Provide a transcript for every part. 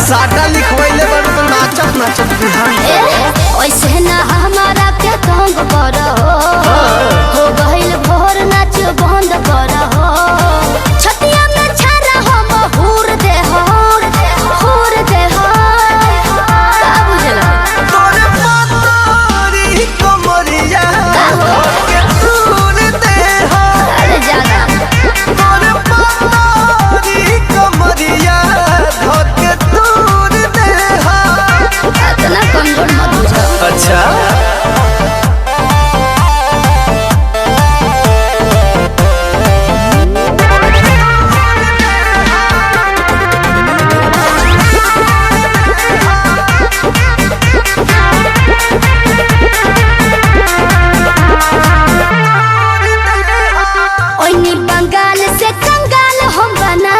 साटा लिखवैले बड़ तो नाचत नाचत बिहान ओइसे ना हमारा के तंग करो हो गइल भोर नाच बंद करो छतिया में छारा हम हुर दे हो का बुझला तोरे पतोरी कमरिया के तूर दे हो अरे जाना तोरे पतोरी कमरिया के तूर दे हो इतना कमजोर मत बुझो। अच्छा ओइनी बंगाल से कंगाल हम बना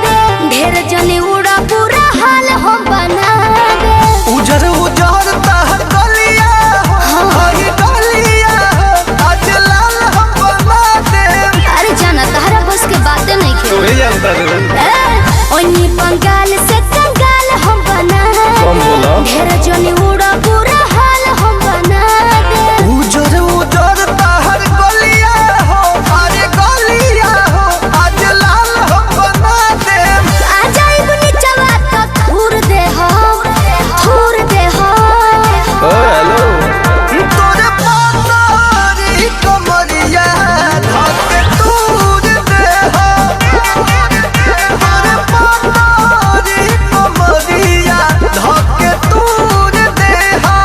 दे ढेर जने उड़ा पूरा हाल हम बना दे उजर उजर तहर गलिया हरी गलिया आज लाल हम बना दे अरे जाना तहरा बस के बातें नहीं खेल तू ही जानता रे ओइनी बंगाल से कंगाल हम बना कौन बोला ढेर जने उड़ा पूरा हाल हम बना दे उजर उजर तहर गलिया हो हरी गलिया हो आज लाल हम बना दे आ जाइब नीचवा तो थूर दे हो हेलो तोरे पतोरी कमरिया धके तूर दे हो तोरे पतोरी कमरिया धके तूर दे हो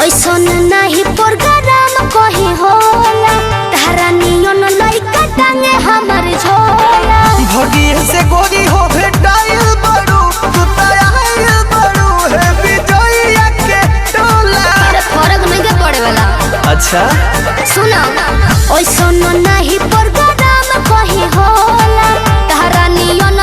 ओइसन नाही प्रोग्राम कहीं होला तारा नियन लइका टांगे हमर झोला भगिए से गोरी हो भेटाइल बड़ू तू तयाइल बड़ू है विजयया के टोला अरे फर्क नहीं के पड़े वाला अच्छा सुनो ओइसन नाही प्रोग्राम कहीं होला तारा नियन